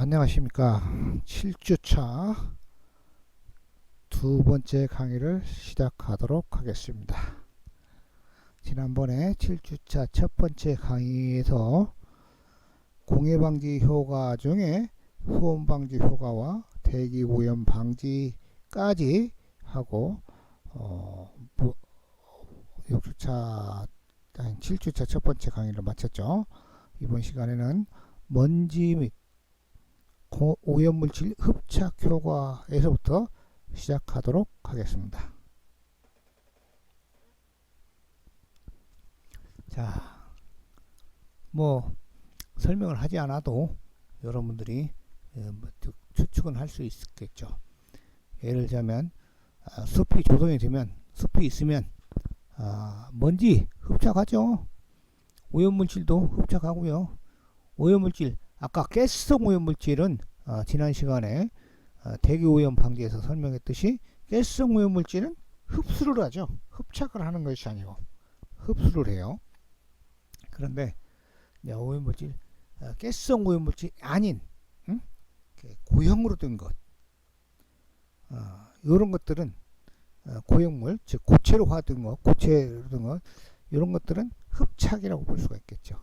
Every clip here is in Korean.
안녕하십니까. 7주차 두 번째 강의를 시작하도록 하겠습니다. 지난번에 7주차 첫 번째 강의에서 공해방지 효과 중에 소음방지 효과와 대기오염 방지까지 하고 6주차 7주차 첫 번째 강의를 마쳤죠. 이번 시간에는 먼지 및 오염물질 흡착 효과에서부터 시작하도록 하겠습니다. 자, 뭐 설명을 하지 않아도 여러분들이 추측은 할 수 있겠죠. 예를 들자면 숲이 조성이 되면, 숲이 있으면 먼지 흡착하죠. 오염물질도 흡착하고요. 오염물질, 아까 가스성 오염물질은 지난 시간에 대기오염 방지에서 설명했듯이 가스성 오염물질은 흡수를 하죠. 흡착을 하는 것이 아니고 흡수를 해요. 그런데 오염물질, 가스성 오염물질이 아닌 고형으로 된 것, 이런 것들은 고형물, 즉 고체로 된 것, 이런 것들은 흡착이라고 볼 수가 있겠죠.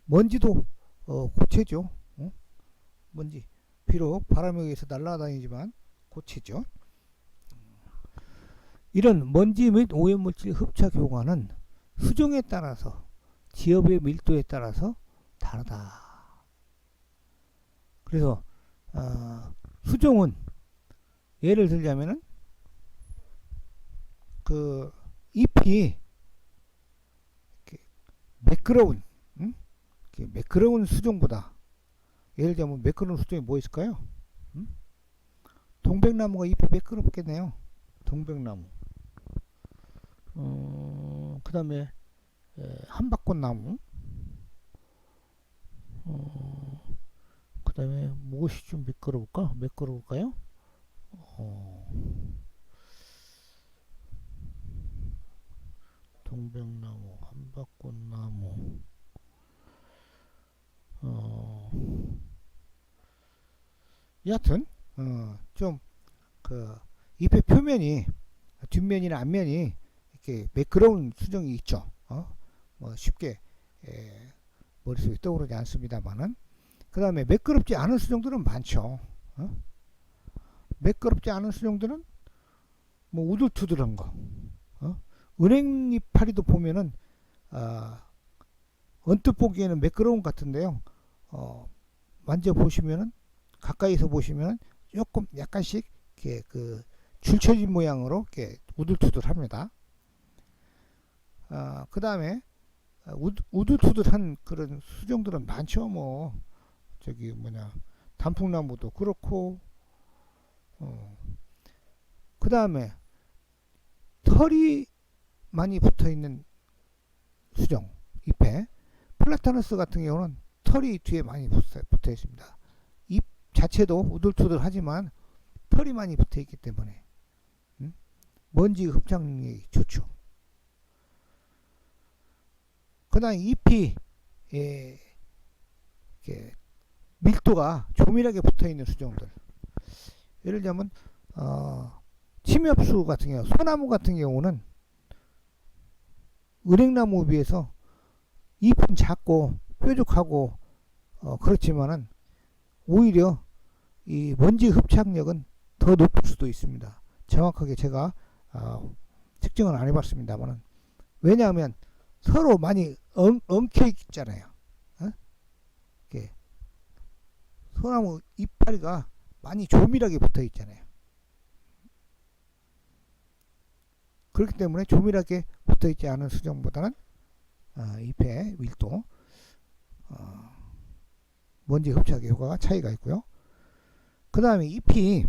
먼지도 고체죠. 먼지, 비록 바람에 의해서 날아다니지만 고체죠. 이런 먼지 및 오염물질 흡착 효과는 수종에 따라서, 지엽의 밀도에 따라서 다르다. 그래서 수종은 예를 들자면은 그 잎이 매끄러운, 매끄러운 수종보다, 예를 들자면 매끄러운 수종이 뭐 있을까요? 동백나무가 잎이 매끄럽겠네요. 동백나무. 그 다음에 한박꽃나무. 그 다음에 무엇이 좀 매끄러울까요? 동백나무, 한박꽃나무. 여하튼 좀 그 잎의 표면이, 뒷면이나 앞면이 이렇게 매끄러운 수정이 있죠. 뭐 쉽게 머릿속에 떠오르지 않습니다만은, 그 다음에 매끄럽지 않은 수정들은 많죠. 매끄럽지 않은 수정들은 뭐 우둘투둘한 거, 은행 이파리도 보면은 언뜻 보기에는 매끄러운 것 같은데요. 만져보시면은, 가까이서 보시면은 조금 약간씩 이렇게 그 줄쳐진 모양으로 이렇게 우둘투둘합니다. 그 다음에 우둘투둘한 그런 수종들은 많죠. 뭐 저기 단풍나무도 그렇고, 그 다음에 털이 많이 붙어있는 수종, 잎에 플라타너스 같은 경우는 털이 뒤에 많이 붙어 있습니다. 잎 자체도 우둘투둘하지만 털이 많이 붙어 있기 때문에 먼지 흡착력이 좋죠. 그 다음에 잎이 밀도가 조밀하게 붙어 있는 수종들, 예를 들자면 침엽수 같은 경우, 소나무 같은 경우는 은행나무에 비해서 잎은 작고 뾰족하고 그렇지만은 오히려 이 먼지 흡착력은 더 높을 수도 있습니다. 정확하게 제가 측정은 안 해봤습니다만은, 왜냐하면 서로 많이 엉켜 있잖아요. 소나무 이파리가 많이 조밀하게 붙어 있잖아요. 그렇기 때문에 조밀하게 붙어 있지 않은 수정보다는 잎의 밀도, 먼지 흡착의 효과가 차이가 있고요. 그 다음에 잎이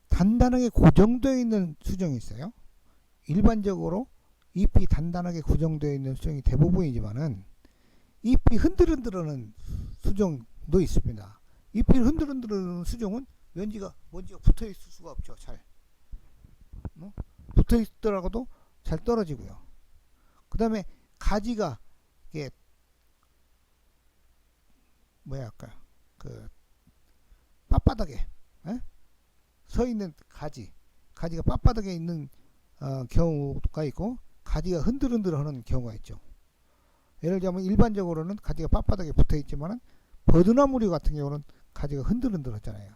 단단하게 고정되어 있는 수정이 있어요. 일반적으로 잎이 단단하게 고정되어 있는 수정이 대부분이지만은 잎이 흔들흔들하는 수정도 있습니다. 잎이 흔들흔들하는 수정은 먼지가 붙어 있을 수가 없죠. 잘 붙어 있더라도 잘 떨어지고요. 그 다음에 가지가 이게 뭐야 아까 그 빳빳하게 서 있는 가지가 빳빳하게 있는 경우가 있고 가지가 흔들흔들하는 경우가 있죠. 예를 들면 일반적으로는 가지가 빳빳하게 붙어 있지만은 버드나무류 같은 경우는 가지가 흔들흔들하잖아요.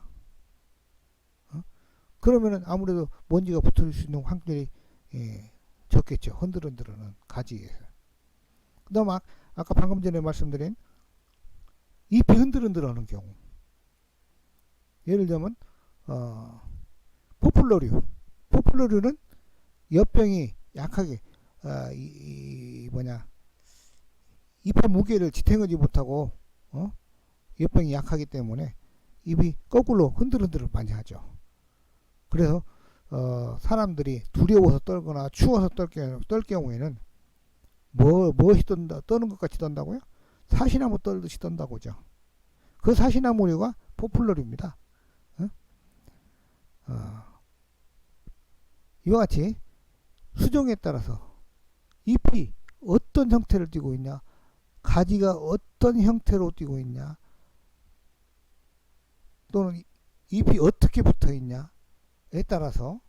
그러면은 아무래도 먼지가 붙을 수 있는 확률이 적겠죠. 흔들흔들하는 가지에서. 그다음 아까 방금 전에 말씀드린 잎이 흔들흔들하는 경우. 예를 들면 포플러류는 엿병이 약하게 잎의 무게를 지탱하지 못하고 엿병이 약하기 때문에 잎이 거꾸로 흔들흔들을 많이 하죠. 그래서 사람들이 두려워서 떨거나 추워서 떨 경우에는 무엇이 떠는 것 같이 떤다고요? 사시나무 떨듯이 떤다고죠. 그 사시나무류가 포플러류입니다. 이와 같이 수종에 따라서 잎이 어떤 형태를 띠고 있냐, 가지가 어떤 형태로 띠고 있냐, 또는 잎이 어떻게 붙어 있냐에 따라서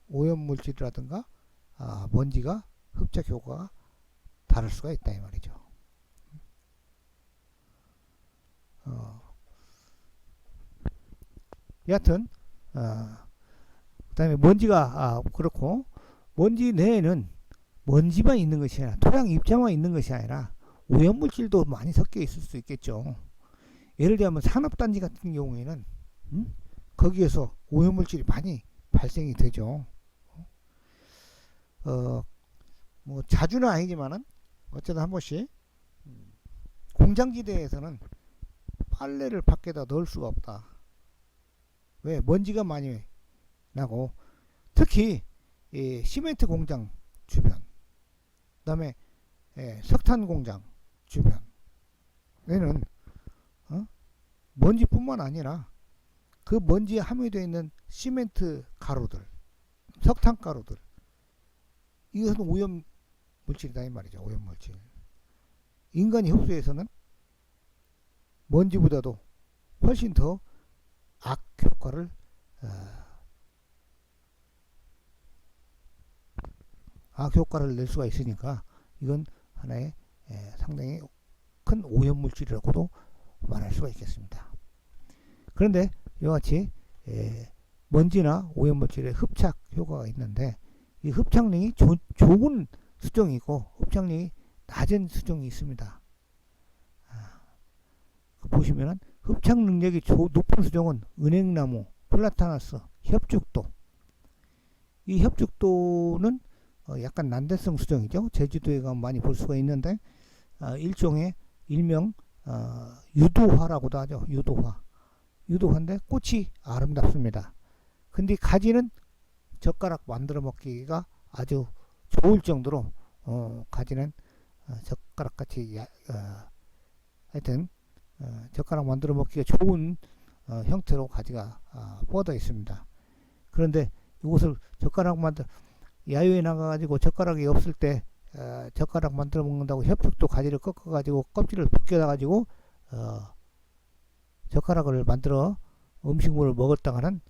오염물질이라든가 먼지가 흡착 효과가 다를 수가 있다 이 말이죠. 여하튼 그 다음에 먼지가 그렇고 먼지 내에는 먼지만 있는 것이 아니라 토양 입자만 있는 것이 아니라 오염물질도 많이 섞여 있을 수 있겠죠. 예를 들면 산업단지 같은 경우에는 거기에서 오염물질이 많이 발생이 되죠. 뭐 자주는 아니지만은 어쨌든 한 번씩 공장지대에서는 빨래를 밖에다 넣을 수가 없다. 왜? 먼지가 많이 나고 특히 시멘트 공장 주변, 그 다음에 석탄 공장 주변에는 먼지뿐만 아니라 그 먼지에 함유되어 있는 시멘트 가루들, 석탄 가루들, 이것은 오염 물질이다 이 말이죠. 오염 물질. 인간이 흡수해서는 먼지보다도 훨씬 더 악효과를 낼 수가 있으니까 이건 하나의 상당히 큰 오염물질이라고도 말할 수가 있겠습니다. 그런데 이와 같이 먼지나 오염물질의 흡착 효과가 있는데 이 흡착력이 좋은 수종이 있고 흡착력이 낮은 수종이 있습니다. 보시면은 흡착 능력이 높은 수종은 은행나무, 플라타나스, 협죽도. 이 협죽도는 약간 난대성 수종이죠. 제주도에 가면 많이 볼 수가 있는데 일명 유도화라고도 하죠. 유도화인데 꽃이 아름답습니다. 근데 가지는 젓가락 만들어 먹기가 아주 좋을 정도로 가지는 젓가락같이 하여튼 젓가락 만들어 먹기가 좋은 형태로 가지가 뻗어 있습니다. 그런데 이것을 야유에 나가가지고 젓가락이 없을 때 젓가락 만들어 먹는다고 협죽도 가지를 꺾어가지고 껍질을 벗겨가지고 젓가락을 만들어 음식물을 먹었다가는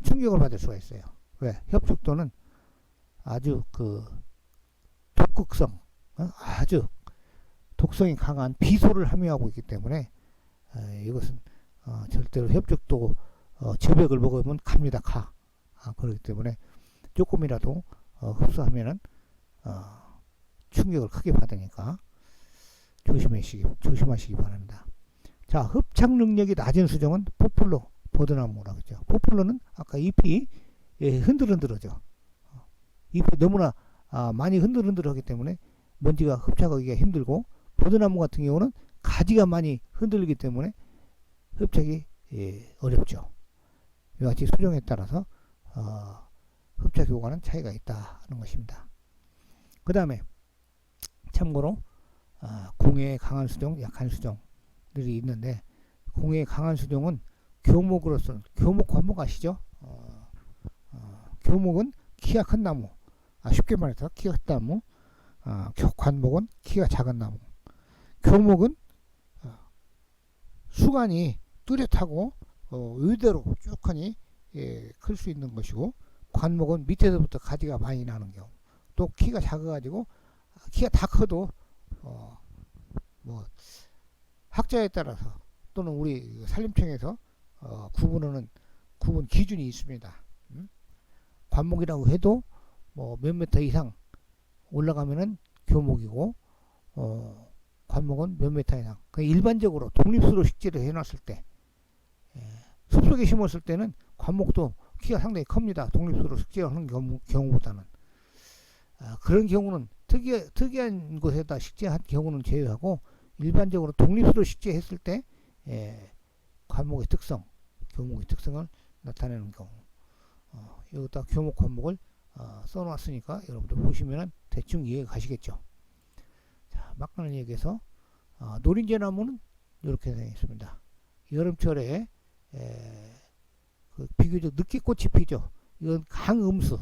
충격을 받을 수가 있어요. 왜? 협죽도는 아주 독극성, 아주 독성이 강한 비소를 함유하고 있기 때문에 이것은 절대로 협죽도 저백을 먹으면 갑니다. 그렇기 때문에 조금이라도 흡수하면은 충격을 크게 받으니까 조심하시기 바랍니다. 자, 흡착 능력이 낮은 수종은 포플러, 버드나무라고 하죠. 포플러는 아까 잎이 흔들흔들하죠. 잎이 너무나 많이 흔들흔들하기 때문에 먼지가 흡착하기가 힘들고 버드나무 같은 경우는 가지가 많이 흔들리기 때문에 흡착이 어렵죠. 이와 같이 수종에 따라서 흡착 효과는 차이가 있다는 것입니다. 그 다음에 참고로 공해에 강한 수종, 약한 수종들이 있는데 공해에 강한 수종은 교목으로서 교목 관목 아시죠? 교목은 키가 큰 나무, 쉽게 말해서 키가 큰 나무, 관목은 키가 작은 나무. 교목은 수간이 뚜렷하고 의대로 쭉하니 클 수 있는 것이고, 관목은 밑에서부터 가지가 많이 나는 경우, 또 키가 작아가지고 키가 다 커도 뭐 학자에 따라서 또는 우리 산림청에서 구분하는 구분 기준이 있습니다. 관목이라고 해도 뭐 몇 미터 이상 올라가면은 교목이고, 관목은 몇 미터 이상. 일반적으로 독립수로 식재를 해놨을 때, 숲속에 심었을 때는 관목도 키가 상당히 큽니다. 독립수로 식재를 하는 경우보다는. 그런 경우는 특이한 곳에다 식재한 경우는 제외하고, 일반적으로 독립수로 식재했을 때 관목의 특성, 교목의 특성을 나타내는 경우, 여기다 교목 관목을 써놨으니까 여러분들 보시면은 대충 이해가 가시겠죠. 자, 막간을 얘기해서 노린재 나무는 이렇게 되어 있습니다. 여름철에 비교적 늦게 꽃이 피죠. 이건 강음수,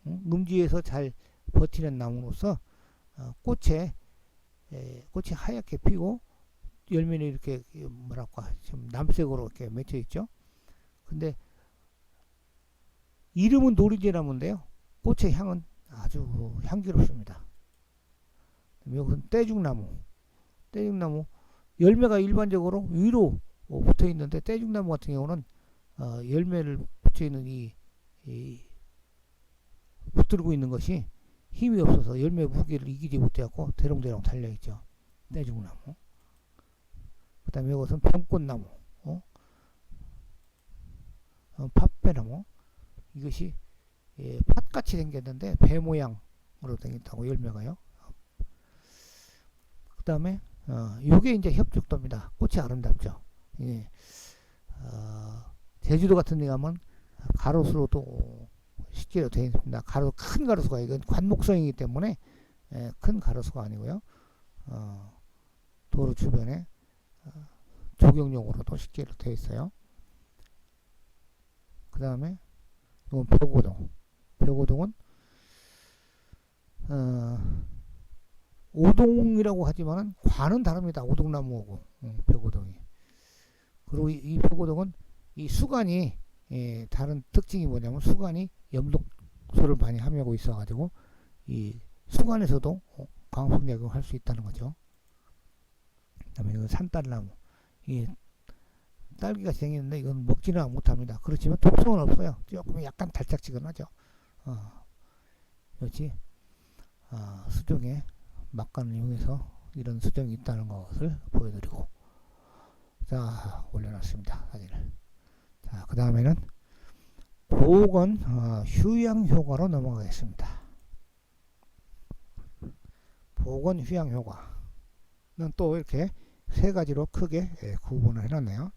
음지에서 잘 버티는 나무로서 꽃이 하얗게 피고 열매는 이렇게 뭐랄까 좀 남색으로 이렇게 맺혀 있죠. 근데 이름은 노린재 나무인데요. 꽃의 향은 아주 향기롭습니다. 이것은 떼죽나무. 열매가 일반적으로 위로 붙어 있는데, 떼죽나무 같은 경우는 열매를 붙여 있는 이 붙들고 있는 것이 힘이 없어서 열매 무게를 이기지 못해갖고 대롱대롱 달려있죠. 떼죽나무. 그 다음에 이것은 병꽃나무, 팥배나무. 이것이 팥같이 생겼는데 배 모양으로 생겼다고, 열매가요. 그 다음에 요게 이제 협죽도입니다. 꽃이 아름답죠. 예. 제주도 같은 데 가면 가로수로도 식재로 되어 있습니다. 큰 가로수가, 이건 관목성이기 때문에 큰 가로수가 아니고요. 도로 주변에 조경용으로도 식재로 되어 있어요. 그 다음에 이건 벽오동. 벽오동은 오동이라고 하지만은 관은 다릅니다. 오동나무하고 벽오동이. 그리고 이 벽오동은 이 수간이 다른 특징이 뭐냐면, 수간이 염독소를 많이 함유하고 있어가지고 이 수간에서도 광합성작용을 할 수 있다는 거죠. 그다음에 이건 산딸나무. 이 딸기같이 생겼는데 이건 먹지는 못합니다. 그렇지만 독성은 없어요. 조금 약간 달짝지근하죠. 역시 수종에 막간을 이용해서 이런 수종이 있다는 것을 보여드리고, 자, 올려놨습니다. 사진을. 자, 그 다음에는 보건 휴양 효과로 넘어가겠습니다. 보건 휴양 효과는 또 이렇게 세 가지로 크게 구분을 해놨네요.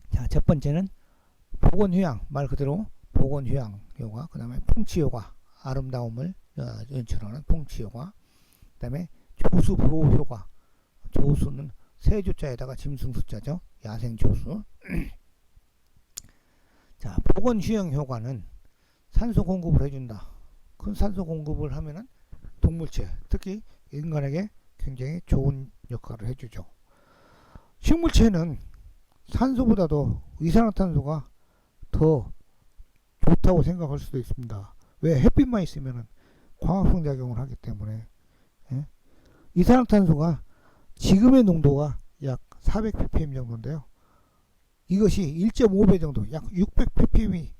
자, 첫 번째는 보건휴양, 말 그대로 보건휴양 효과, 그 다음에 풍치효과, 아름다움을 연출하는 풍치효과, 그 다음에 조수보호 효과. 조수는 세조자에다가 짐승수자죠. 야생조수. 자, 보건휴양 효과는 산소 공급을 해준다. 큰 산소 공급을 하면은 동물체, 특히 인간에게 굉장히 좋은 역할을 해주죠. 식물체는 산소보다도 이산화탄소가 더 좋다고 생각할 수도 있습니다. 왜? 햇빛만 있으면 광합성 작용을 하기 때문에. 이산화탄소가 지금의 농도가 약 400ppm 정도인데요. 이것이 1.5배 정도, 약 600ppm이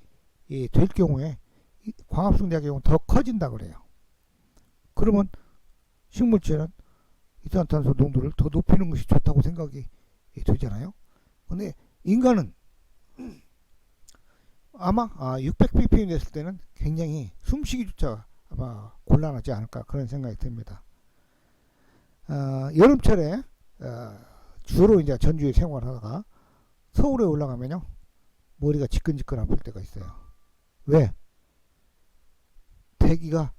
될 경우에 광합성 작용은 더 커진다 그래요. 그러면 식물체는 이산화탄소 농도를 더 높이는 것이 좋다고 생각이 되잖아요. 근데 인간은 아마 600ppm 됐을 때는 굉장히 숨쉬기조차 아마 곤란하지 않을까, 그런 생각이 듭니다. 여름철에 주로 이제 전주에 생활하다가 서울에 올라가면요, 머리가 지끈지끈 아플 때가 있어요. 왜? 대기가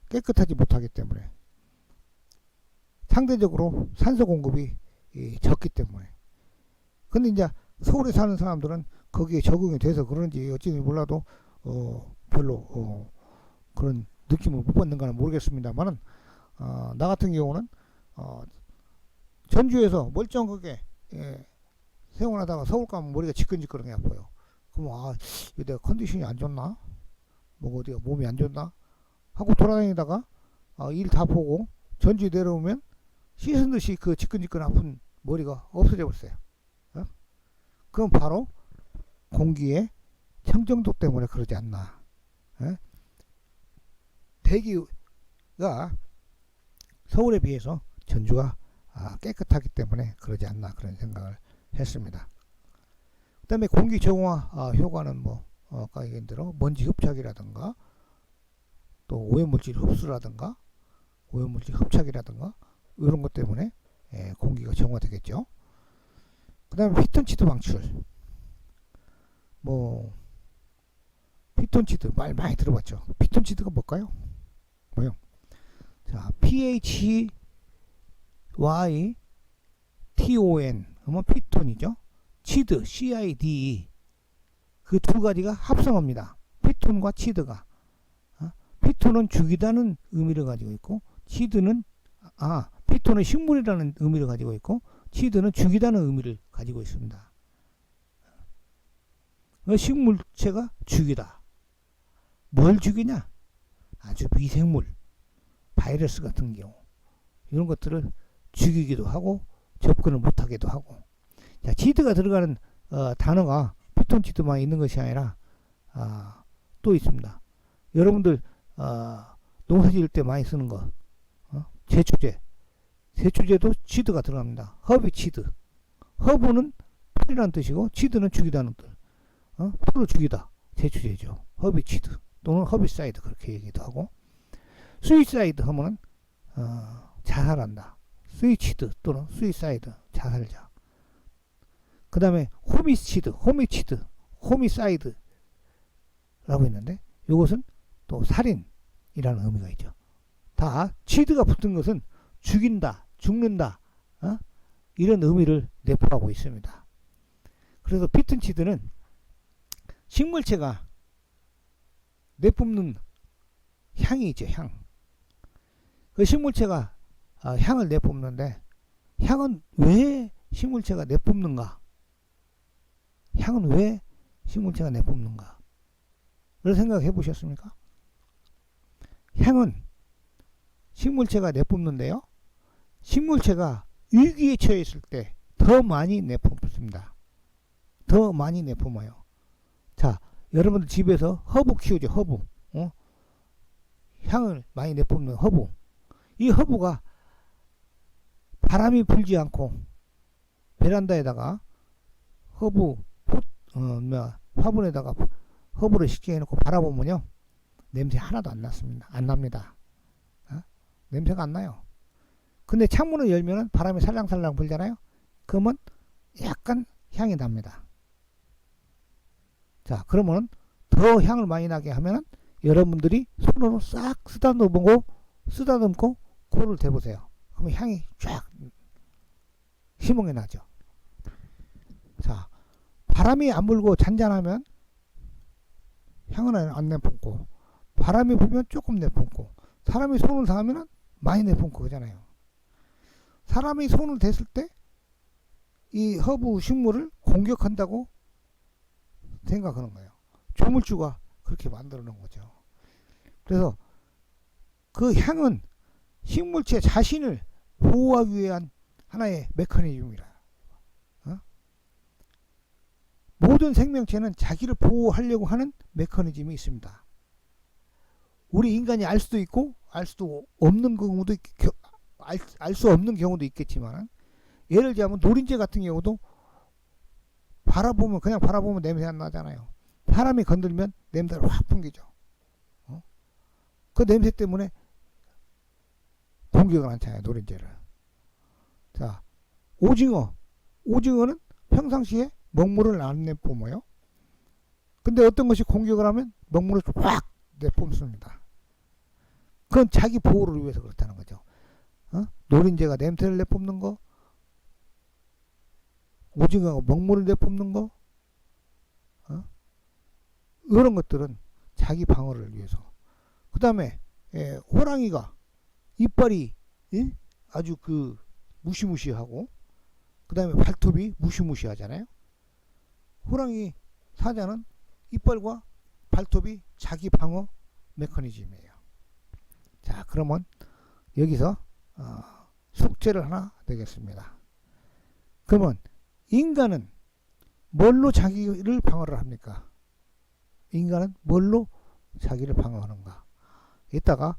깨끗하지 못하기 때문에, 상대적으로 산소 공급이 적기 때문에. 근데 이제 서울에 사는 사람들은 거기에 적응이 돼서 그런지 어찌는지 몰라도 별로 그런 느낌을 못 받는가는 모르겠습니다만은 나 같은 경우는 전주에서 멀쩡하게 생활하다가 서울 가면 머리가 지끈지끈하게 아파요. 그럼 이거 내가 컨디션이 안 좋나? 뭐 어디가 몸이 안 좋나? 하고 돌아다니다가 일 다 보고 전주 내려오면 씻은 듯이 그 지끈지끈 아픈 머리가 없어져 버렸어요. 그건 바로 공기의 청정도 때문에 그러지 않나. 대기가 서울에 비해서 전주가 깨끗하기 때문에 그러지 않나 그런 생각을 했습니다. 그 다음에 공기 정화 효과는 뭐 아까 얘기한 대로 먼지 흡착이라든가 또 오염물질 흡수라든가 오염물질 흡착이라든가 이런 것 때문에 공기가 정화되겠죠. 그 다음에 피톤치드 방출. 뭐 피톤치드 말 많이 들어봤죠. 피톤치드가 뭘까요? 뭐요? 자, PHYTON 그러면 피톤이죠. 치드 CIDE 그 두 가지가 합성어입니다. 피톤과 치드가 피톤은 죽이다는 의미를 가지고 있고 치드는 피톤은 식물이라는 의미를 가지고 있고 치드는 죽이다는 의미를 가지고 있습니다. 식물체가 죽이다. 뭘 죽이냐? 아주 미생물, 바이러스 같은 경우 이런 것들을 죽이기도 하고 접근을 못하기도 하고. 자, 치드가 들어가는 단어가 피톤치드만 있는 것이 아니라 또 있습니다. 여러분들 농사 지을 때 많이 쓰는 거 제초제도 치드가 들어갑니다. 허비치드. 허브는 풀이라는 뜻이고 치드는 죽이다는 뜻. 풀을 죽이다. 제초제죠. 허비치드 또는 허비사이드 그렇게 얘기도 하고. 수이사이드 하면은 자살한다. 수이치드 또는 수이사이드 자살자. 그 다음에 호미치드, 호미사이드라고 있는데 이것은 또 살인이라는 의미가 있죠. 다 치드가 붙은 것은 죽인다, 죽는다 이런 의미를 내포하고 있습니다. 그래서 피톤치드는 식물체가 내뿜는 향이 있죠. 향. 그 식물체가 향을 내뿜는데 향은 왜 식물체가 내뿜는가? 향은 왜 식물체가 내뿜는가? 그런 생각해 보셨습니까? 향은 식물체가 내뿜는데요. 식물체가 위기에 처해 있을 때 더 많이 내뿜습니다. 더 많이 내뿜어요. 자, 여러분들 집에서 허브 키우죠. 허브. 향을 많이 내뿜는 허브. 이 허브가 바람이 불지 않고 베란다에다가 화분에다가 허브를 식재해 놓고 바라보면요. 냄새 하나도 안 납니다. 냄새가 안 나요. 근데 창문을 열면은 바람이 살랑살랑 불잖아요. 그러면 약간 향이 납니다. 자, 그러면 더 향을 많이 나게 하면은 여러분들이 손으로 싹 쓰다듬고 코를 대보세요. 그러면 향이 쫙 희몽이 나죠. 자, 바람이 안 불고 잔잔하면 향은 안 내뿜고 바람이 불면 조금 내뿜고 사람이 손을 닿으면 많이 내뿜고 그러잖아요. 사람이 손을 댔을 때 이 허브 식물을 공격한다고 생각하는 거예요. 조물주가 그렇게 만들어 놓은 거죠. 그래서 그 향은 식물체 자신을 보호하기 위한 하나의 메커니즘이라. 모든 생명체는 자기를 보호하려고 하는 메커니즘이 있습니다. 우리 인간이 알 수도 있고 알 수 없는 경우도 있겠지만 예를 들자면 노린재 같은 경우도 그냥 바라보면 냄새 안 나잖아요. 사람이 건들면 냄새를 확 풍기죠. 그 냄새 때문에 공격을 하잖아요. 노린재를. 자, 오징어는 평상시에 먹물을 안 내뿜어요. 근데 어떤 것이 공격을 하면 먹물을 확 내뿜습니다. 그건 자기 보호를 위해서 그렇다는 거죠. 노린재가 냄새를 내뿜는 거, 오징어가 먹물을 내뿜는 거, 이런 것들은 자기 방어를 위해서. 그 다음에 호랑이가 이빨이 아주 그 무시무시하고 그 다음에 발톱이 무시무시하잖아요. 호랑이 사자는 이빨과 발톱이 자기 방어 메커니즘이에요. 자, 그러면 여기서 숙제를 하나 내겠습니다. 그러면 인간은 뭘로 자기를 방어를 합니까? 인간은 뭘로 자기를 방어하는가? 이따가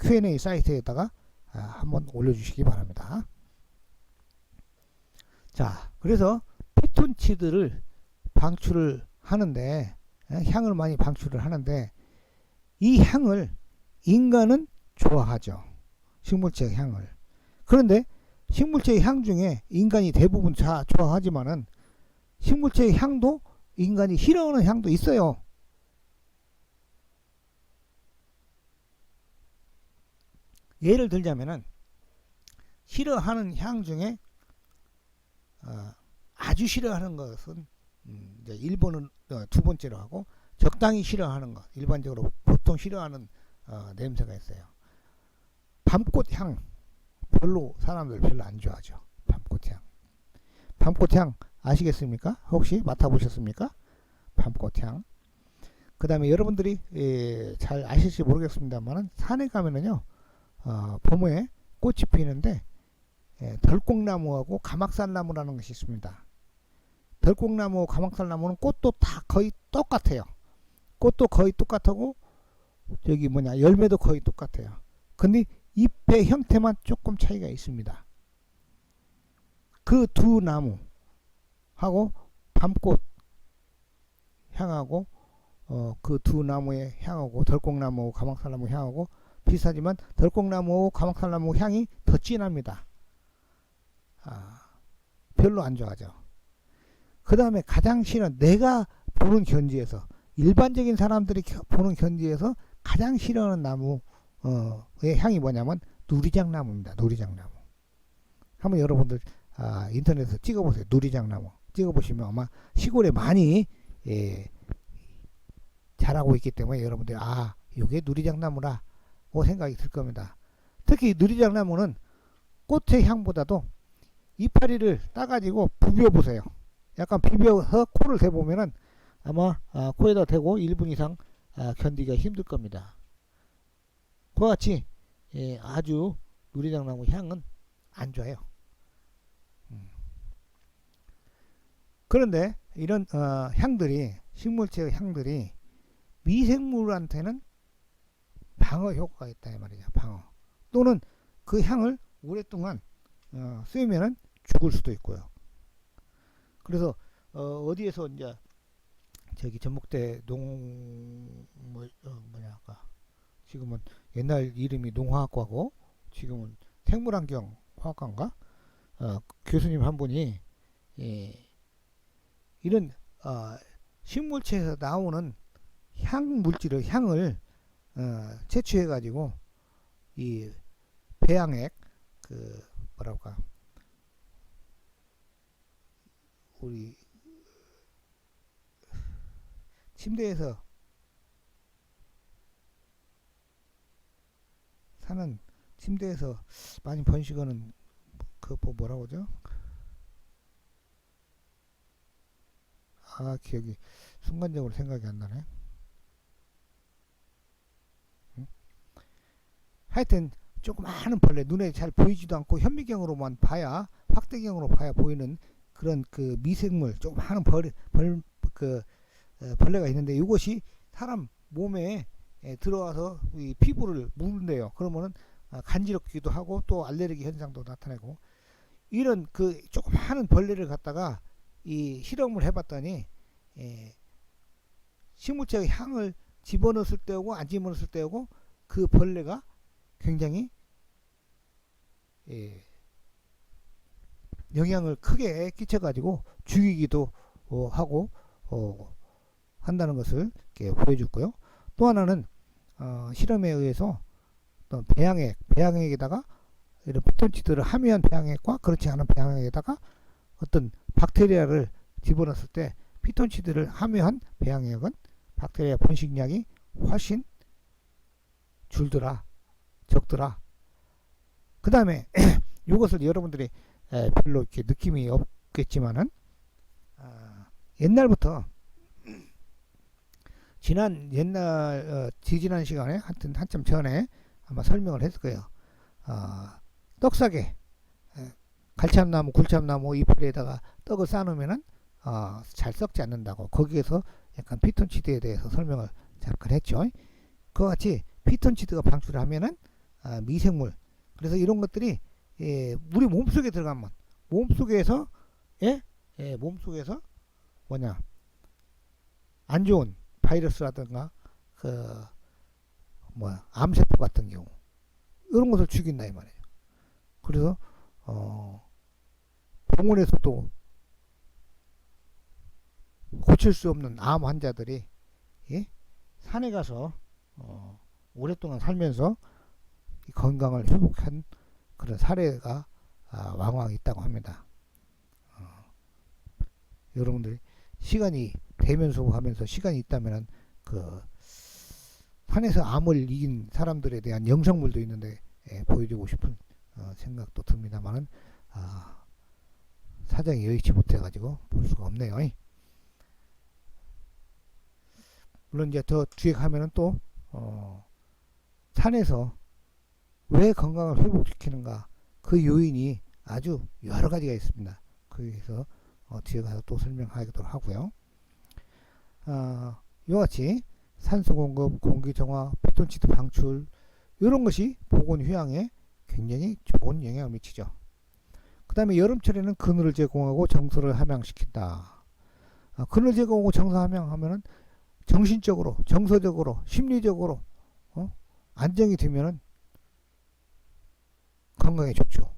Q&A 사이트에다가 한번 올려주시기 바랍니다. 자, 그래서 피톤치드를 방출을 하는데, 향을 많이 방출을 하는데, 이 향을 인간은 좋아하죠. 식물체의 향을. 그런데 식물체의 향 중에 인간이 대부분 다 좋아하지만은 식물체의 향도 인간이 싫어하는 향도 있어요. 예를 들자면은 싫어하는 향 중에 아주 싫어하는 것은 이제 1번은 두 번째로 하고, 적당히 싫어하는 것, 일반적으로 보통 싫어하는 냄새가 있어요. 밤꽃향 별로 사람들 별로 안 좋아하죠. 밤꽃향. 밤꽃향 아시겠습니까? 혹시 맡아보셨습니까? 밤꽃향. 그 다음에 여러분들이 잘 아실지 모르겠습니다만 산에 가면은요, 봄에 꽃이 피는데 덜꽁나무하고 가막살나무라는 것이 있습니다. 덜꽁나무, 가막살나무는 꽃도 다 거의 똑같아요. 꽃도 거의 똑같고 저기 열매도 거의 똑같아요. 근데 잎의 형태만 조금 차이가 있습니다. 그 두 나무하고 밤꽃 향하고 그 두 나무의 향하고 덜꽁나무, 가막살나무 향하고 비슷하지만 덜꽁나무, 가막살나무 향이 더 진합니다. 별로 안 좋아하죠. 그 다음에 가장 싫은, 내가 보는 견지에서, 일반적인 사람들이 보는 견지에서 가장 싫어하는 나무의 향이 뭐냐면 누리장나무입니다. 누리장나무. 한번 여러분들 인터넷에서 찍어보세요. 누리장나무 찍어보시면 아마 시골에 많이 자라고 있기 때문에 여러분들이 이게 누리장나무라 생각이 들 겁니다. 특히 누리장나무는 꽃의 향보다도 이파리를 따가지고 부벼보세요. 약간 비벼서 코를 대보면은 아마 코에다 대고 1분 이상 견디기가 힘들 겁니다. 그와 같이 아주 누리장나무 향은 안 좋아요. 그런데 이런 향들이, 식물체의 향들이 미생물한테는 방어 효과가 있다 이 말이죠. 방어. 또는 그 향을 오랫동안 쓰면은 죽을 수도 있고요. 그래서 어디에서 이제 저기 전북대 지금은 옛날 이름이 농화학과고 지금은 생물환경화학과인가 교수님 한 분이 이런 식물체에서 나오는 향 물질을, 향을 채취해 가지고 이 배양액, 우리 침대에서 사는, 침대에서 많이 번식하는 뭐라고 하죠? 기억이 순간적으로 생각이 안 나네. 하여튼 조그마한 벌레, 눈에 잘 보이지도 않고 현미경으로만 봐야, 확대경으로 봐야 보이는 그런 그 미생물, 조그마한 벌레가 있는데 이것이 사람 몸에 들어와서 이 피부를 물는데요. 그러면은 간지럽기도 하고 또 알레르기 현상도 나타내고, 이런 그 조그마한 벌레를 갖다가 이 실험을 해봤더니 식물체의 향을 집어넣었을 때하고 안 집어넣었을 때하고 그 벌레가 굉장히 영향을 크게 끼쳐가지고 죽이기도 하고 한다는 것을 이렇게 보여줬고요. 또 하나는 실험에 의해서 배양액에다가 이런 피톤치드를 함유한 배양액과 그렇지 않은 배양액에다가 어떤 박테리아를 집어넣었을 때 피톤치드를 함유한 배양액은 박테리아 번식량이 훨씬 줄더라, 적더라. 그 다음에 이것을 여러분들이 별로 이렇게 느낌이 없겠지만은 옛날부터 지지난 시간에 하여튼 한참 전에 아마 설명을 했을 거예요. 떡싸개, 갈참나무, 굴참나무 잎에다가 떡을 쌓아놓으면은 잘 썩지 않는다고, 거기에서 약간 피톤치드에 대해서 설명을 잠깐 했죠. 그와 같이 피톤치드가 방출하면은 미생물, 그래서 이런 것들이 우리 몸속에 들어가면 몸속에서 뭐냐, 안 좋은 바이러스라든가 암세포 같은 경우 이런 것을 죽인다 이 말이에요. 그래서 병원에서도 고칠 수 없는 암 환자들이 산에 가서 오랫동안 살면서 건강을 회복한 그런 사례가 왕왕 있다고 합니다. 여러분들이 시간이 대면서 하면서 시간이 있다면 그 산에서 암을 이긴 사람들에 대한 영상물도 있는데 보여주고 싶은 생각도 듭니다만은 사정이 여의치 못해가지고 볼 수가 없네요. 물론 이제 더 뒤에 가면은 또 산에서 왜 건강을 회복시키는가, 그 요인이 아주 여러 가지가 있습니다. 거기서 뒤에 가서 또 설명하도록 하고요. 이와같이 산소 공급, 공기 정화, 피톤치드 방출, 이런 것이 보건 휴양에 굉장히 좋은 영향을 미치죠. 그 다음에 여름철에는 그늘을 제공하고 정서를 함양시킨다. 그늘 제공하고 정서 함양하면은 정신적으로, 정서적으로, 심리적으로 안정이 되면은 건강에 좋죠.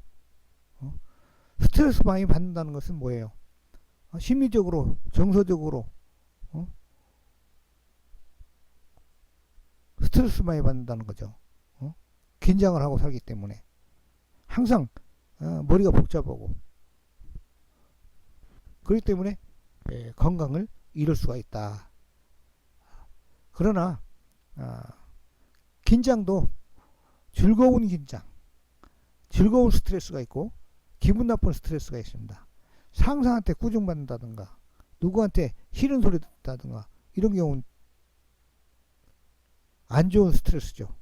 스트레스 많이 받는다는 것은 뭐예요? 심리적으로, 정서적으로 스트레스 많이 받는다는 거죠. 긴장을 하고 살기 때문에 항상 머리가 복잡하고, 그렇기 때문에 건강을 잃을 수가 있다. 그러나 긴장도 즐거운 긴장, 즐거운 스트레스가 있고 기분 나쁜 스트레스가 있습니다. 상사한테 꾸중받는다든가 누구한테 싫은 소리 듣다든가 이런 경우는 안 좋은 스트레스죠.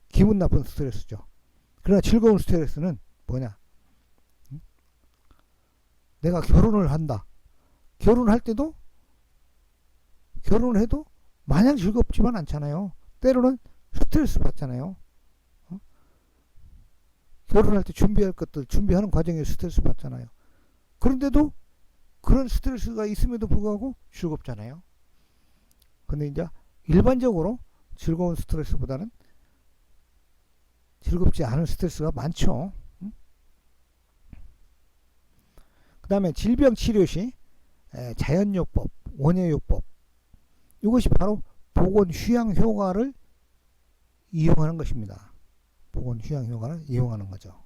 기분 나쁜 스트레스죠. 그러나 즐거운 스트레스는 뭐냐? 내가 결혼을 한다. 결혼할 때도, 결혼을 해도 마냥 즐겁지만 않잖아요. 때로는 스트레스 받잖아요. 결혼할 때 준비할 것들, 준비하는 과정에 스트레스 받잖아요. 그런데도 그런 스트레스가 있음에도 불구하고 즐겁잖아요. 근데 이제 일반적으로 즐거운 스트레스보다는 즐겁지 않은 스트레스가 많죠. 그 다음에 질병치료 시 자연요법, 원예요법, 이것이 바로 보건 휴양 효과를 이용하는 것입니다. 보건 휴양 효과를 이용하는 거죠.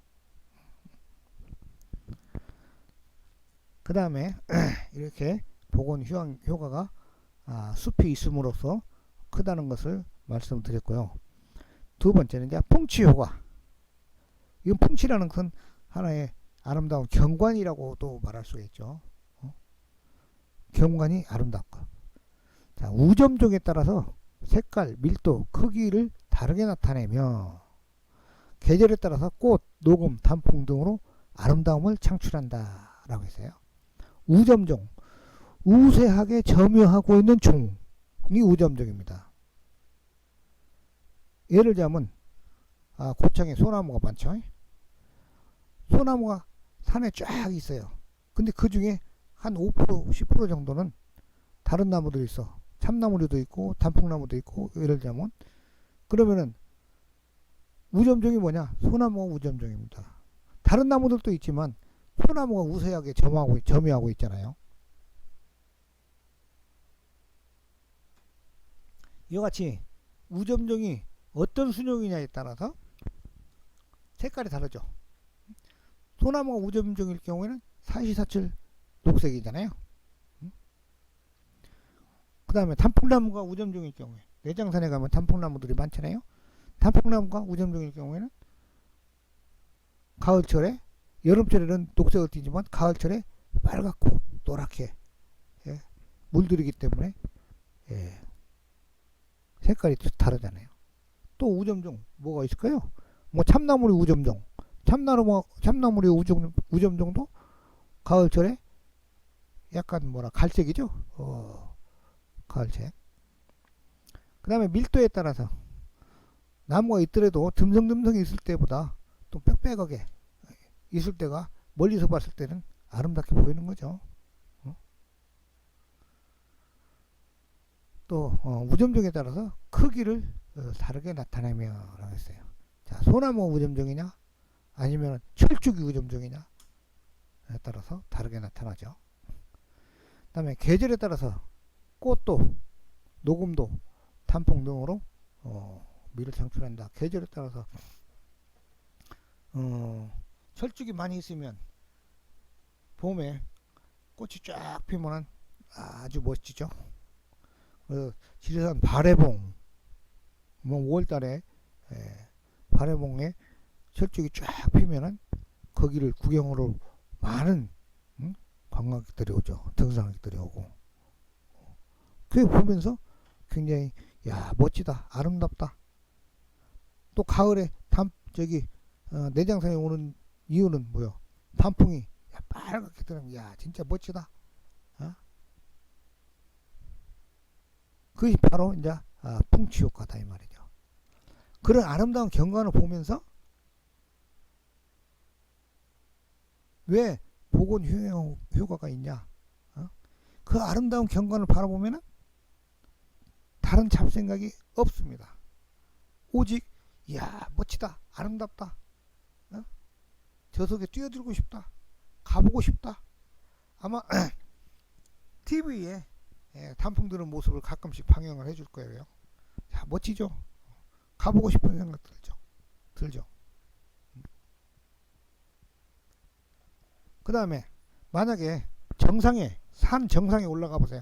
그 다음에 이렇게 보건 휴양 효과가 숲이 있음으로써 크다는 것을 말씀드렸고요. 두 번째는 이제 풍치 효과. 이건 풍치라는 것은 하나의 아름다운 경관이라고도 말할 수가 있죠. 경관이 아름답고, 자, 우점종에 따라서 색깔, 밀도, 크기를 다르게 나타내며 계절에 따라서 꽃, 녹음, 단풍 등으로 아름다움을 창출한다 라고 했어요. 우점종, 우세하게 점유하고 있는 종이 우점종입니다. 예를 들자면 고창에 소나무가 많죠. 소나무가 산에 쫙 있어요. 근데 그 중에 한 5%, 10% 정도는 다른 나무들이 있어. 참나무도 있고 단풍나무도 있고. 예를 들자면 그러면은 우점종이 뭐냐? 소나무가 우점종입니다. 다른 나무들도 있지만 소나무가 우세하게 점유하고 있잖아요. 이와 같이 우점종이 어떤 수종이냐에 따라서 색깔이 다르죠. 소나무가 우점종일 경우에는 사시사철 녹색이잖아요. 그 다음에 단풍나무가 우점종일 경우에, 내장산에 가면 단풍나무들이 많잖아요. 단풍나무가 우점종일 경우에는 가을철에, 여름철에는 녹색을 띠지만 가을철에 빨갛고 노랗게 예, 물들이기 때문에 예, 색깔이 다르잖아요. 또 우점종 뭐가 있을까요? 뭐 참나무리 우점종, 참나무리 우점종도 가을철에 약간 뭐라 갈색이죠. 가을색. 그 다음에 밀도에 따라서 나무가 있더라도 듬성듬성이 있을 때보다 또 빽빽하게 있을 때가 멀리서 봤을 때는 아름답게 보이는 거죠. 또 우점종에 따라서 크기를 다르게 나타내며 라고 했어요. 자, 소나무 우점종이냐 아니면 철쭉이 우점종이냐에 따라서 다르게 나타나죠. 그 다음에 계절에 따라서 꽃도 녹음도 단풍 등으로 미를 창출한다. 계절에 따라서 철쭉이 많이 있으면 봄에 꽃이 쫙 피면 아주 멋지죠. 지리산 발해봉 뭐 5월달에 발해봉에 철쭉이 쫙 피면은 거기를 구경으로 많은 관광객들이 오죠. 등산객들이 오고 그게 보면서 굉장히 야 멋지다 아름답다. 또 가을에 내장산에 오는 이유는 뭐요? 단풍이 빨갛게 뜨는 야 진짜 멋지다. 그것이 바로 이제 풍치 효과다 이 말이죠. 그런 아름다운 경관을 보면서 왜 복원 효과가 있냐? 그 아름다운 경관을 바라보면은 다른 잡생각이 없습니다. 오직 이야 멋지다 아름답다 저 속에 뛰어들고 싶다 가보고 싶다. 아마 TV에 단풍 드는 모습을 가끔씩 방영을 해줄 거예요. 자 멋지죠. 가보고 싶은 생각 들죠. 그 다음에 만약에 산 정상에 올라가 보세요.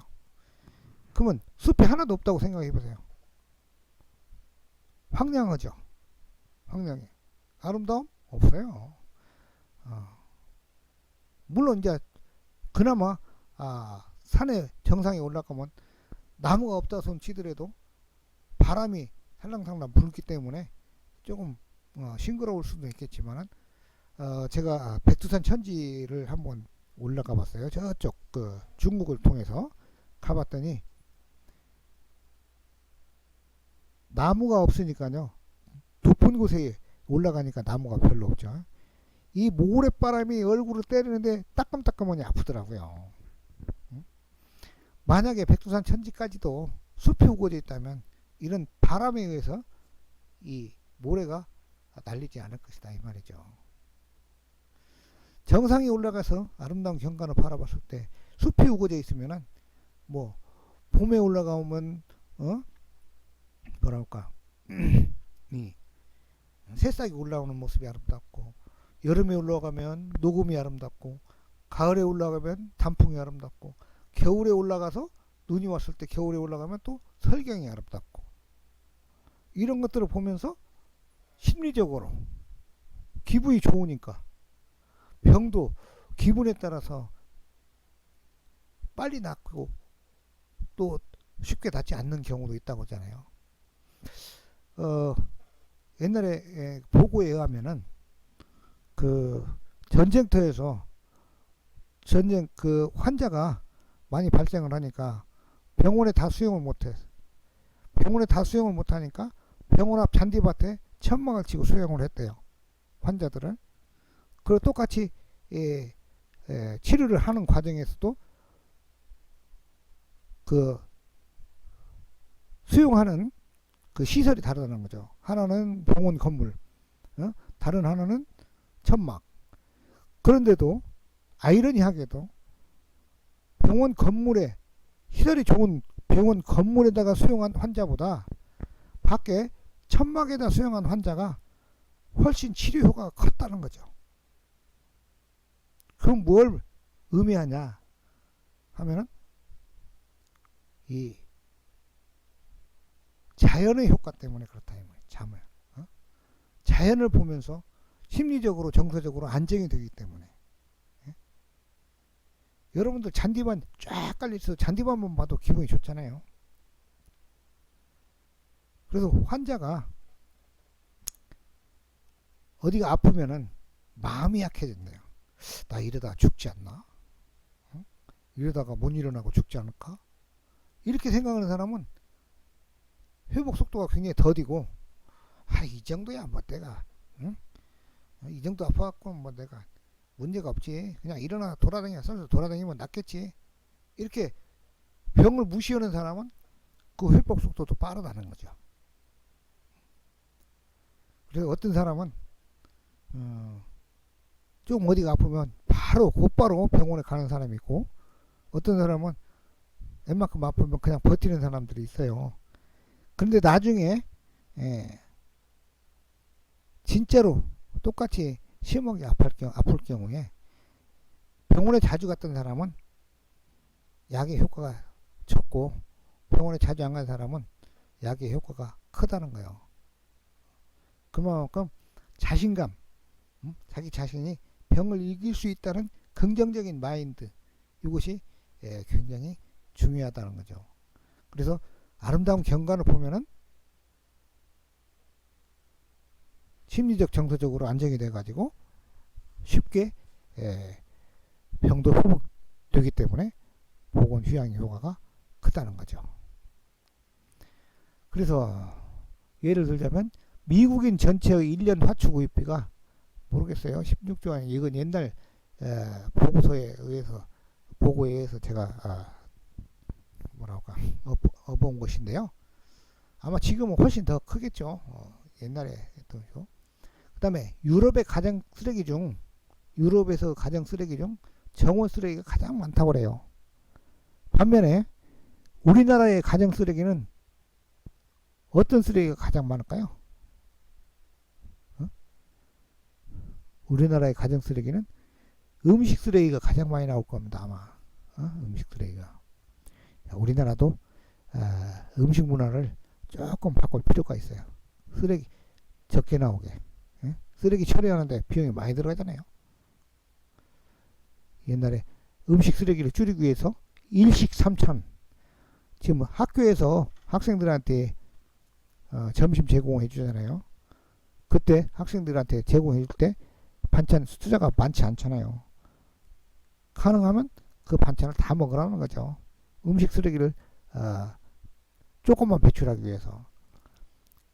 그러면 숲이 하나도 없다고 생각해 보세요. 황량하죠. 황량해. 아름다움? 없어요. 물론 이제 그나마 산의 정상에 올라가면 나무가 없다 손 치더라도 바람이 살랑살랑 불기 때문에 조금 싱그러울 수도 있겠지만은 제가 백두산 천지를 한번 올라가 봤어요. 저쪽 중국을 통해서 가봤더니 나무가 없으니까요. 높은 곳에 올라가니까 나무가 별로 없죠. 이 모래바람이 얼굴을 때리는데 따끔따끔하니 아프더라고요. 만약에 백두산 천지까지도 숲이 우거져 있다면 이런 바람에 의해서 이 모래가 날리지 않을 것이다 이 말이죠. 정상에 올라가서 아름다운 경관을 바라봤을 때 숲이 우거져 있으면은 뭐 봄에 올라가면 뭐랄까 이 새싹이 올라오는 모습이 아름답고 여름에 올라가면 녹음이 아름답고 가을에 올라가면 단풍이 아름답고 겨울에 올라가서 눈이 왔을 때 겨울에 올라가면 또 설경이 아름답고 이런 것들을 보면서 심리적으로 기분이 좋으니까 병도 기분에 따라서 빨리 낫고 또 쉽게 낫지 않는 경우도 있다고 하잖아요. 옛날에 보고에 의하면은 그 전쟁터에서 환자가 많이 발생을 하니까 병원에 다 수용을 못하니까 병원 앞 잔디밭에 천막을 치고 수용을 했대요. 환자들을. 그리고 똑같이 치료를 하는 과정에서도 그 수용하는 그 시설이 다르다는 거죠. 하나는 병원 건물, 다른 하나는 천막. 그런데도 아이러니하게도 병원 건물에 시설이 좋은 병원 건물에다가 수용한 환자보다 밖에 천막에다 수용한 환자가 훨씬 치료 효과가 컸다는 거죠. 그럼 뭘 의미하냐 하면은 이 자연의 효과 때문에 그렇다 이 말이에요. 자연을 보면서 심리적으로 정서적으로 안정이 되기 때문에. 예? 여러분들 잔디밭 쫙 깔려있어 잔디밭만 봐도 기분이 좋잖아요. 그래서 환자가 어디가 아프면은 마음이 약해진대요. 나 이러다 죽지 않나? 어? 이러다가 못 일어나고 죽지 않을까? 이렇게 생각하는 사람은 회복 속도가 굉장히 더디고, 이 정도야 뭐 내가, 응? 이 정도 아파갖고 뭐 내가 문제가 없지, 그냥 일어나 돌아다니면 썰서 돌아다니면 낫겠지, 이렇게 병을 무시하는 사람은 그 회복 속도도 빠르다는 거죠. 그래서 어떤 사람은 좀 어디가 아프면 곧바로 병원에 가는 사람이 있고, 어떤 사람은 웬만큼 아프면 그냥 버티는 사람들이 있어요. 그런데 나중에 진짜로 똑같이 심하게 아플 경우에 병원에 자주 갔던 사람은 약의 효과가 적고, 병원에 자주 안 간 사람은 약의 효과가 크다는 거예요. 그만큼 자신감, 자기 자신이 병을 이길 수 있다는 긍정적인 마인드, 이것이 굉장히 중요하다는 거죠. 그래서 아름다운 경관을 보면은 심리적 정서적으로 안정이 돼 가지고 쉽게 병도 회복되기 때문에 보건 휴양의 효과가 크다는 거죠. 그래서 예를 들자면 미국인 전체의 1년 화축 구입비가 모르겠어요. 16조 원. 이건 옛날 보고에 의해서 제가 얻어온 것인데요. 아마 지금은 훨씬 더 크겠죠. 옛날에 했던 거. 그 다음에 유럽에서 가장 쓰레기 중 정원 쓰레기가 가장 많다고 그래요. 반면에 우리나라의 가정 쓰레기는 어떤 쓰레기가 가장 많을까요? 우리나라의 가정 쓰레기는 음식 쓰레기가 가장 많이 나올 겁니다. 아마 음식 쓰레기가. 우리나라도 음식 문화를 조금 바꿀 필요가 있어요. 쓰레기 적게 나오게. 쓰레기 처리하는데 비용이 많이 들어가잖아요. 옛날에 음식 쓰레기를 줄이기 위해서 일식 3천, 지금 학교에서 학생들한테 점심 제공해 주잖아요. 그때 학생들한테 제공해 줄 때 반찬 숫자가 많지 않잖아요. 가능하면 그 반찬을 다 먹으라는 거죠. 음식 쓰레기를 조금만 배출하기 위해서.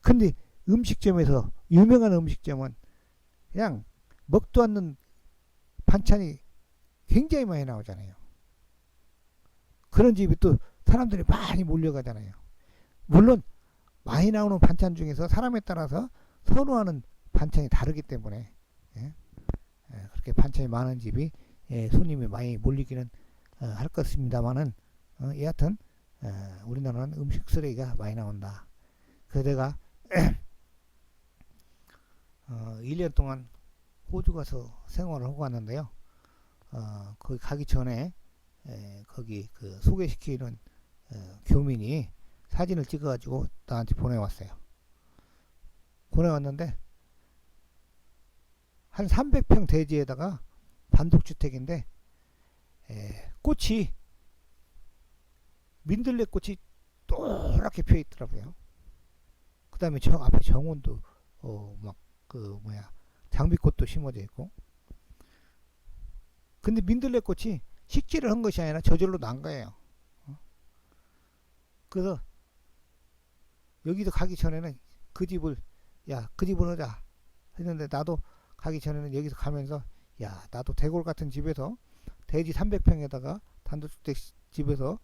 근데 음식점에서, 유명한 음식점은 그냥 먹도 않는 반찬이 굉장히 많이 나오잖아요. 그런 집이 또 사람들이 많이 몰려가잖아요. 물론 많이 나오는 반찬 중에서 사람에 따라서 선호하는 반찬이 다르기 때문에 그렇게 반찬이 많은 집이 손님이 많이 몰리기는 할 것입니다만은, 여하튼 우리나라는 음식 쓰레기가 많이 나온다. 그래서 내가 1년 동안 호주 가서 생활을 하고 왔는데요. 거기 가기 전에 거기 그 소개시키는 교민이 사진을 찍어가지고 나한테 보내왔어요. 보내왔는데 한 300평 대지에다가 단독주택인데 꽃이, 민들레 꽃이 또랗게 펴 있더라고요. 그 다음에 저 앞에 정원도 장비꽃도 심어져 있고. 근데 민들레 꽃이 식재를 한 것이 아니라 저절로 난 거예요. 그래서 여기도 가기 전에는 그 집을 하자 했는데, 나도 가기 전에는 여기서 가면서 나도 대골 같은 집에서 대지 300평에다가 단독주택 집에서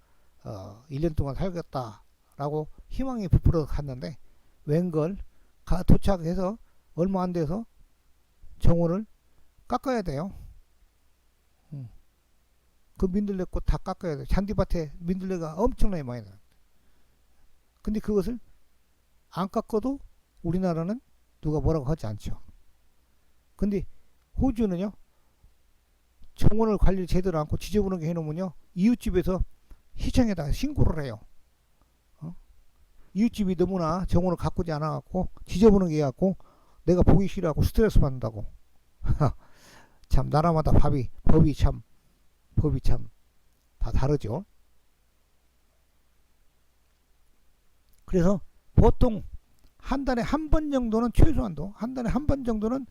1년 동안 살겠다라고 희망이 부풀어 갔는데, 웬걸 도착해서 얼마 안 돼서 정원을 깎아야 돼요. 그 민들레꽃 다 깎아야 돼요. 잔디밭에 민들레가 엄청나게 많이 나요. 근데 그것을 안 깎아도 우리나라는 누가 뭐라고 하지 않죠. 근데 호주는요, 정원을 관리를 제대로 않고 지저분하게 해놓으면요, 이웃집에서 시청에다가 신고를 해요. 이웃집이 너무나 정원을 가꾸지 않아갖고 지저분하게 해갖고 내가 보기 싫어하고 스트레스 받는다고. 참 나라마다 법이 참 다 다르죠. 그래서 보통 한 달에 한 번 정도는, 최소한도 한 달에 한 번 정도는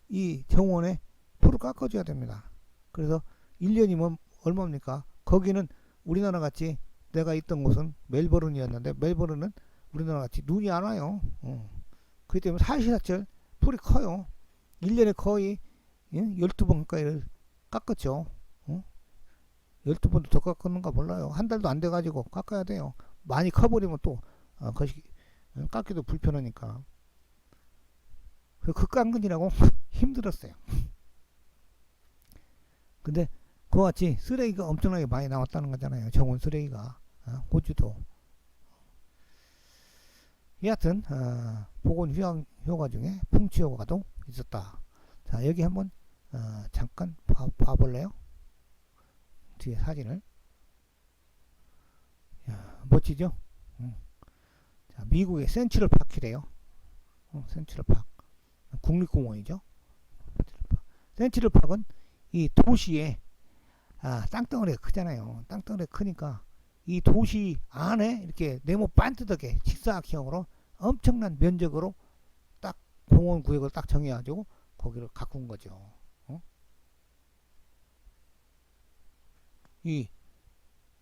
이 정원에 풀을 깎아줘야 됩니다. 그래서 1년이면 얼마입니까? 거기는 우리나라 같이, 내가 있던 곳은 멜버른이었는데, 멜버른은 우리나라 같이 눈이 안 와요. 그렇기 때문에 사시사철 풀이 커요. 1년에 거의 12번 가까이를 깎았죠. 12번도 더 깎았는가 몰라요. 한 달도 안 돼가지고 깎아야 돼요. 많이 커버리면 또 그것이 깎기도 불편하니까. 그 깎느라고 힘들었어요. 근데 그와 같이 쓰레기가 엄청나게 많이 나왔다는 거잖아요. 정원 쓰레기가. 호주도. 여하튼 보건 효과 중에 풍치 효과도 있었다. 자, 여기 한번 잠깐 봐볼래요? 뒤에 사진을. 야, 멋지죠? 자, 미국의 센트럴 파크래요. 센트럴 파크. 국립공원이죠. 센트럴 파크는 이 도시에 땅덩어리가 크잖아요. 땅덩어리가 크니까 이 도시 안에 이렇게 네모 반듯하게 직사각형으로 엄청난 면적으로 딱 공원 구역을 딱 정해가지고 거기를 가꾼 거죠.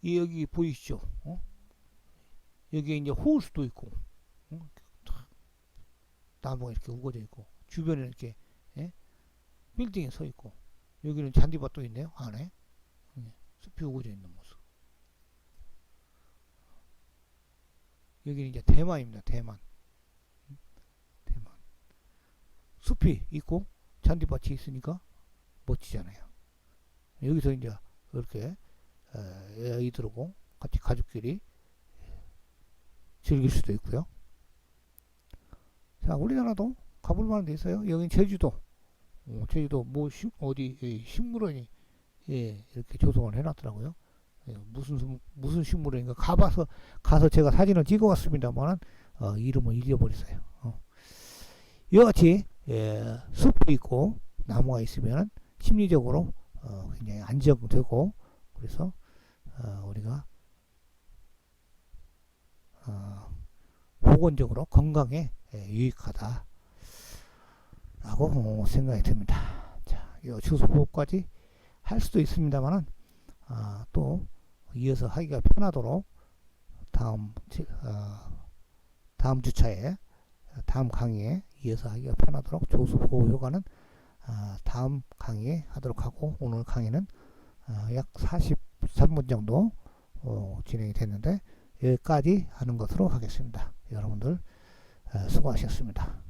여기 보이시죠? 여기에 이제 호수도 있고, 나무가 이렇게 우거져 있고, 주변에 이렇게 빌딩이 서 있고, 여기는 잔디밭도 있네요. 안에 숲이 우거져 있는 모습. 여기는 이제 대만입니다. 대만. 숲이 있고 잔디밭이 있으니까 멋지잖아요. 여기서 이제 이렇게 아이들하고 같이 가족끼리 즐길 수도 있고요. 자, 우리나라도 가볼 만한 데 있어요. 여긴 제주도. 제주도 뭐 어디 식물원이 이렇게 조성을 해놨더라고요. 무슨 식물원인가 가서 제가 사진을 찍어왔습니다만 이름을 잊어버렸어요. 이와같이 숲이 있고 나무가 있으면 심리적으로 굉장히 안정되고, 그래서 우리가 보건적으로 건강에 유익하다 라고 생각이 듭니다. 자, 이 주소 보호까지 할 수도 있습니다만 또 이어서 하기가 편하도록 다음 주차에, 다음 강의에 이어서 하기가 편하도록 조수 보호 효과는 다음 강의에 하도록 하고, 오늘 강의는 약 43분 정도 진행이 됐는데 여기까지 하는 것으로 하겠습니다. 여러분들 수고하셨습니다.